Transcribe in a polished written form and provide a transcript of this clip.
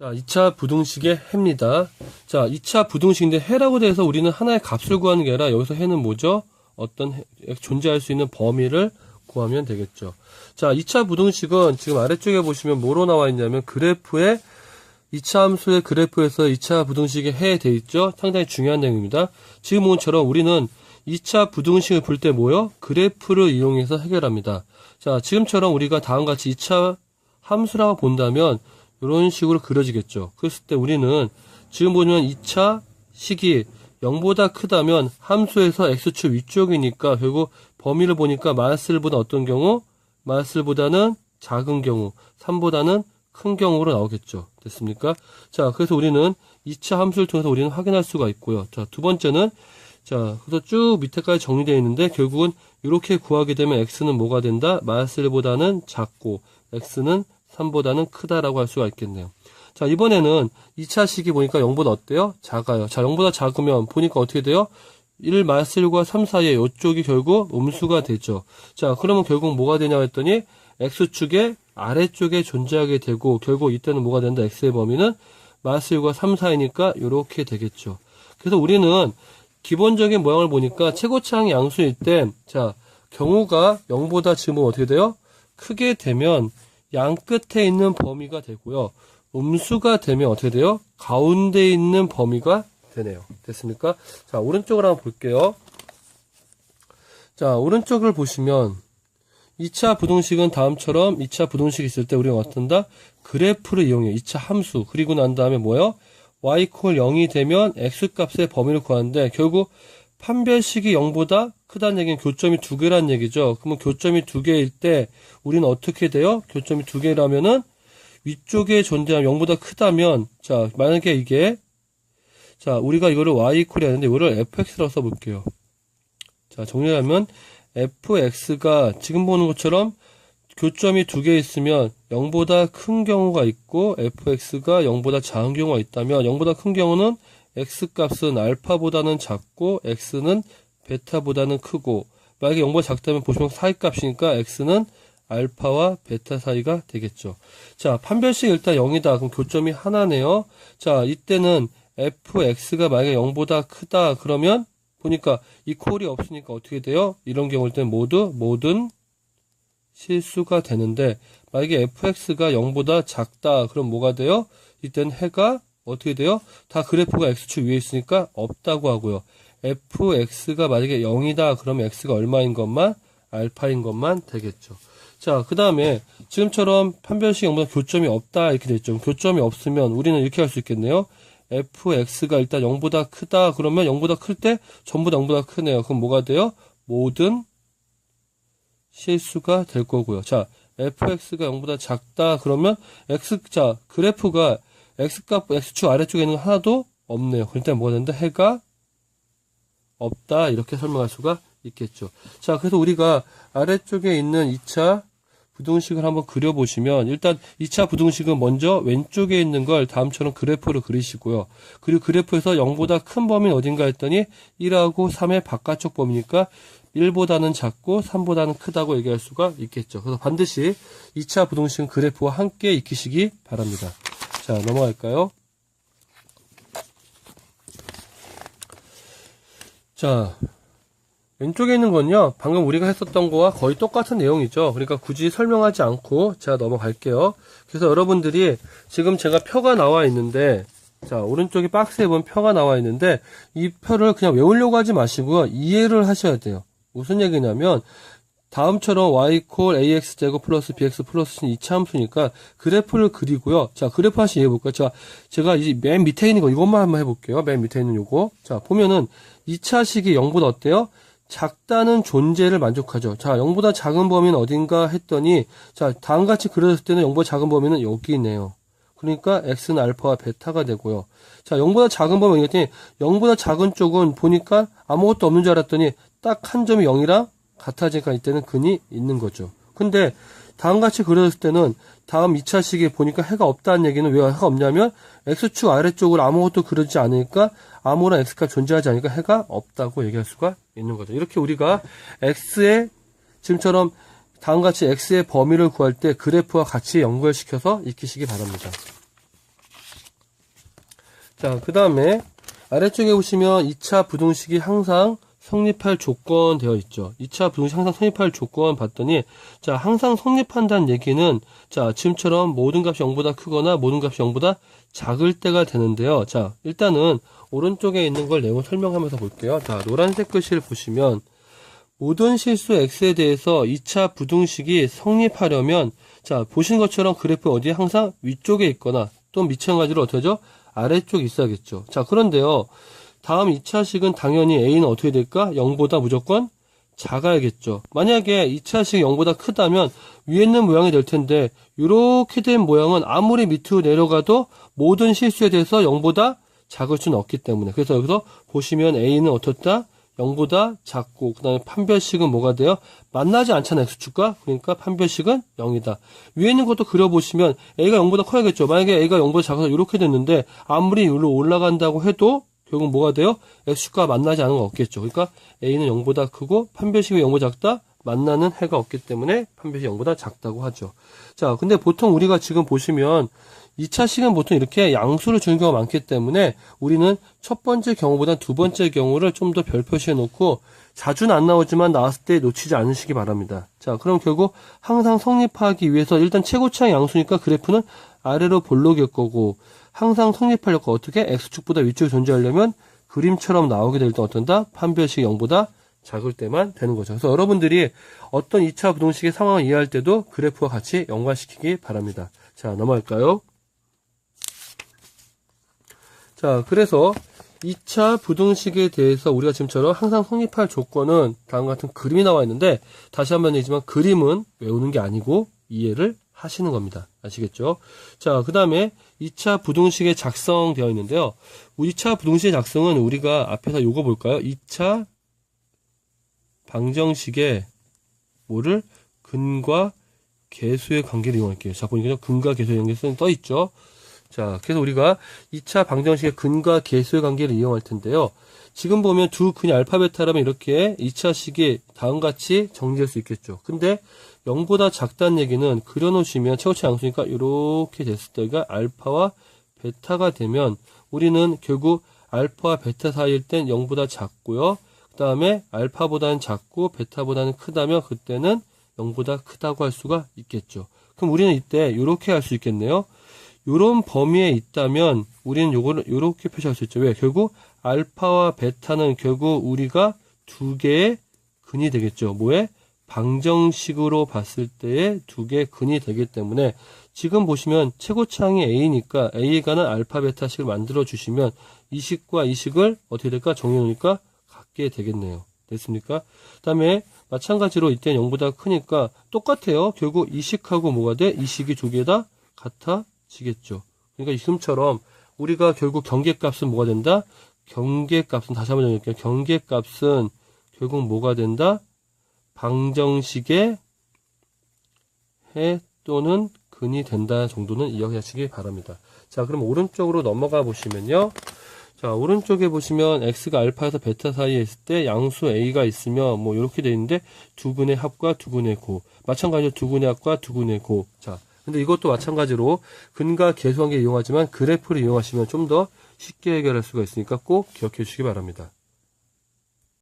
자, 2차 부등식의 해입니다. 자, 2차 부등식인데 해라고 돼서 우리는 하나의 값을 구하는 게 아니라 여기서 해는 뭐죠? 어떤 존재할 수 있는 범위를 구하면 되겠죠. 자, 2차 부등식은 지금 아래쪽에 보시면 뭐로 나와 있냐면 그래프에 2차 함수의 그래프에서 2차 부등식의 해 돼 있죠? 상당히 중요한 내용입니다. 지금 본 것처럼 우리는 2차 부등식을 풀 때 뭐요? 그래프를 이용해서 해결합니다. 자, 지금처럼 우리가 다음과 같이 2차 함수라고 본다면 이런 식으로 그려지겠죠. 그랬을 때 우리는 지금 보면 2차 식이 0보다 크다면 함수에서 x축 위쪽이니까 결국 범위를 보니까 마이너스보다 어떤 경우? 마이너스보다는 작은 경우, 3보다는 큰 경우로 나오겠죠. 됐습니까? 자, 그래서 우리는 2차 함수를 통해서 우리는 확인할 수가 있고요. 자, 두 번째는 자, 그래서 쭉 밑에까지 정리되어 있는데 결국은 이렇게 구하게 되면 x는 뭐가 된다? 마이너스보다는 작고 x는 3보다는 크다라고 할 수가 있겠네요. 자, 이번에는 2차 식이 보니까 0보다 어때요? 작아요. 자, 0보다 작으면 보니까 어떻게 돼요? 1 마이너스 1과 3 사이에 이쪽이 결국 음수가 되죠. 자, 그러면 결국 뭐가 되냐고 했더니 x축의 아래쪽에 존재하게 되고 결국 이때는 뭐가 된다? x의 범위는 마이너스 1과 3 사이니까 이렇게 되겠죠. 그래서 우리는 기본적인 모양을 보니까 최고차항이 양수일 때 자, 경우가 0보다 지금 어떻게 돼요? 크게 되면 양 끝에 있는 범위가 되고요. 음수가 되면 어떻게 돼요? 가운데 있는 범위가 되네요. 됐습니까? 자, 오른쪽을 한번 볼게요. 자, 오른쪽을 보시면 2차 부등식은 다음처럼 2차 부등식이 있을 때 우리가 어떤다? 그래프를 이용해요. 2차 함수. 그리고 난 다음에 뭐예요? y = 0이 되면 x값의 범위를 구하는데 결국 판별식이 0보다 크다는 얘기는 교점이 2개란 얘기죠. 그러면 교점이 2개일 때 우리는 어떻게 돼요? 교점이 2개라면은 위쪽에 존재하면 0보다 크다면 자, 만약에 이게 자, 우리가 이거를 y = 하는데 이거를 fx라고 써볼게요. 자, 정리하면 fx가 지금 보는 것처럼 교점이 2개 있으면 0보다 큰 경우가 있고 fx가 0보다 작은 경우가 있다면 0보다 큰 경우는 x값은 알파보다는 작고 x는 베타보다는 크고 만약에 0보다 작다면 보시면 사이값이니까 x는 알파와 베타 사이가 되겠죠. 자, 판별식 일단 0이다. 그럼 교점이 하나네요. 자, 이때는 fx가 만약에 0보다 크다 그러면 보니까 이 콜이 없으니까 어떻게 돼요? 이런 경우일 땐 모든 실수가 되는데 만약에 fx가 0보다 작다 그럼 뭐가 돼요? 이때는 해가 어떻게 돼요? 다 그래프가 x축 위에 있으니까 없다고 하고요. fx가 만약에 0이다 그러면 x가 얼마인 것만? 알파인 것만 되겠죠. 자, 그 다음에 지금처럼 판별식 0보다 교점이 없다 이렇게 됐죠. 교점이 없으면 우리는 이렇게 할 수 있겠네요. fx가 일단 0보다 크다 그러면 0보다 클 때 전부 다 0보다 크네요. 그럼 뭐가 돼요? 모든 실수가 될 거고요. 자, fx가 0보다 작다 그러면 자, 그래프가 x값, x축 아래쪽에 있는 거 하나도 없네요. 그럴 뭐가 된다? 해가 없다. 이렇게 설명할 수가 있겠죠. 자, 그래서 우리가 아래쪽에 있는 2차 부등식을 한번 그려보시면 일단 2차 부등식은 먼저 왼쪽에 있는 걸 다음처럼 그래프로 그리시고요. 그리고 그래프에서 0보다 큰 범위는 어딘가 했더니 1하고 3의 바깥쪽 범위니까 1보다는 작고 3보다는 크다고 얘기할 수가 있겠죠. 그래서 반드시 2차 부등식은 그래프와 함께 익히시기 바랍니다. 자, 넘어갈까요? 자, 왼쪽에 있는 건요, 방금 우리가 했었던 거와 거의 똑같은 내용이죠. 그러니까 굳이 설명하지 않고 제가 넘어갈게요. 그래서 여러분들이 지금 제가 표가 나와 있는데, 자, 오른쪽에 박스에 보면 표가 나와 있는데, 이 표를 그냥 외우려고 하지 마시고요, 이해를 하셔야 돼요. 무슨 얘기냐면, 다음처럼 y = ax제곱 플러스 bx 플러스 2차 함수니까 그래프를 그리고요. 자, 그래프 하나씩 이해해볼까요? 제가 이제 맨 밑에 있는 거 이것만 한번 해볼게요. 맨 밑에 있는 요거. 자, 보면은 2차 식이 0보다 어때요? 작다는 존재를 만족하죠. 자, 0보다 작은 범위는 어딘가 했더니 자, 다음같이 그려졌을 때는 0보다 작은 범위는 여기 있네요. 그러니까 x는 알파와 베타가 되고요. 자, 0보다 작은 범위는 했더니 0보다 작은 쪽은 보니까 아무것도 없는 줄 알았더니 딱 한 점이 0이랑 같아지니까 이때는 근이 있는 거죠. 근데 다음같이 그려졌을 때는 다음 2차 식에 보니까 해가 없다는 얘기는 왜 해가 없냐면 x축 아래쪽으로 아무것도 그려지지 않으니까 아무런 x가 존재하지 않으니까 해가 없다고 얘기할 수가 있는 거죠. 이렇게 우리가 x의 지금처럼 다음같이 x의 범위를 구할 때 그래프와 같이 연결시켜서 익히시기 바랍니다. 자, 그 다음에 아래쪽에 보시면 2차 부등식이 항상 성립할 조건 되어 있죠. 2차 부등식 항상 성립할 조건 봤더니, 자, 항상 성립한다는 얘기는, 자, 지금처럼 모든 값이 0보다 크거나 모든 값이 0보다 작을 때가 되는데요. 자, 일단은 오른쪽에 있는 걸 내용 설명하면서 볼게요. 자, 노란색 글씨를 보시면, 모든 실수 x에 대해서 2차 부등식이 성립하려면, 자, 보신 것처럼 그래프 어디에 항상 위쪽에 있거나, 또 마찬가지로 어떻게 하죠? 아래쪽에 있어야겠죠. 자, 그런데요. 다음 2차식은 당연히 a는 어떻게 될까? 0보다 무조건 작아야겠죠. 만약에 2차식이 0보다 크다면 위에 있는 모양이 될 텐데 이렇게 된 모양은 아무리 밑으로 내려가도 모든 실수에 대해서 0보다 작을 수는 없기 때문에, 그래서 여기서 보시면 a는 어떻다? 0보다 작고, 그 다음에 판별식은 뭐가 돼요? 만나지 않잖아요, x축과. 그러니까 판별식은 0이다. 위에 있는 것도 그려보시면 a가 0보다 커야겠죠. 만약에 a가 0보다 작아서 이렇게 됐는데 아무리 위로 올라간다고 해도 결국 뭐가 돼요? x축과 만나지 않은 건 없겠죠. 그러니까 a는 0보다 크고 판별식이 0보다 작다? 만나는 해가 없기 때문에 판별식이 0보다 작다고 하죠. 자, 근데 보통 우리가 지금 보시면 2차식은 보통 이렇게 양수를 주는 경우가 많기 때문에 우리는 첫 번째 경우보다 두 번째 경우를 좀 더 별 표시해 놓고, 자주는 안 나오지만 나왔을 때 놓치지 않으시기 바랍니다. 자, 그럼 결국 항상 성립하기 위해서 일단 최고차항 양수니까 그래프는 아래로 볼록일 거고, 항상 성립하려고 어떻게 x축보다 위쪽에 존재하려면 그림처럼 나오게 될 때 어떤다? 판별식이 0보다 작을 때만 되는 거죠. 그래서 여러분들이 어떤 2차 부등식의 상황을 이해할 때도 그래프와 같이 연관시키기 바랍니다. 자, 넘어갈까요? 자, 그래서 2차 부등식에 대해서 우리가 지금처럼 항상 성립할 조건은 다음과 같은 그림이 나와 있는데, 다시 한번 얘기지만 그림은 외우는 게 아니고 이해를 하시는 겁니다. 아시겠죠? 자, 그 다음에 2차 부등식의 작성되어 있는데요. 2차 부등식의 작성은 우리가 앞에서 요거 볼까요? 2차 방정식의 뭐를? 근과 계수의 관계를 이용할게요. 자, 보니까 근과 계수의 관계는 떠 있죠. 자, 그래서 우리가 2차 방정식의 근과 계수의 관계를 이용할 텐데요. 지금 보면 두 근이 알파, 베타라면 이렇게 2차식이 다음같이 정리할 수 있겠죠. 근데 0보다 작다는 얘기는 그려놓으시면 최고차 양수니까 이렇게 됐을 때가 알파와 베타가 되면 우리는 결국 알파와 베타 사이일 땐 0보다 작고요. 그 다음에 알파보다는 작고 베타보다는 크다면 그때는 0보다 크다고 할 수가 있겠죠. 그럼 우리는 이때 이렇게 할 수 있겠네요. 요런 범위에 있다면 우리는 요거를 요렇게 표시할 수 있죠. 왜? 결국 알파와 베타는 결국 우리가 두 개의 근이 되겠죠. 뭐에? 방정식으로 봤을 때의 두 개의 근이 되기 때문에 지금 보시면 최고차항이 a니까 a에 관한 알파 베타식을 만들어 주시면 이 식과 이 식을 어떻게 될까? 정해 놓으니까 같게 되겠네요. 됐습니까? 그 다음에 마찬가지로 이때는 0보다 크니까 똑같아요. 결국 이 식하고 뭐가 돼? 이 식이 두 개 다 같아지겠죠. 그러니까 지금처럼 우리가 결국 경계값은 뭐가 된다? 경계값은 다시 한번 정할게요. 경계값은 결국 뭐가 된다? 방정식의 해 또는 근이 된다 정도는 이해하시기 바랍니다. 자, 그럼 오른쪽으로 넘어가 보시면요. 자, 오른쪽에 보시면 x가 알파에서 베타 사이에 있을 때 양수 a가 있으면 뭐 이렇게 되어 있는데 두 근의 합과 두 근의 고. 마찬가지로 두 근의 합과 두 근의 고. 자, 근데 이것도 마찬가지로 근과 계수관계 이용하지만 그래프를 이용하시면 좀 더 쉽게 해결할 수가 있으니까 꼭 기억해 주시기 바랍니다.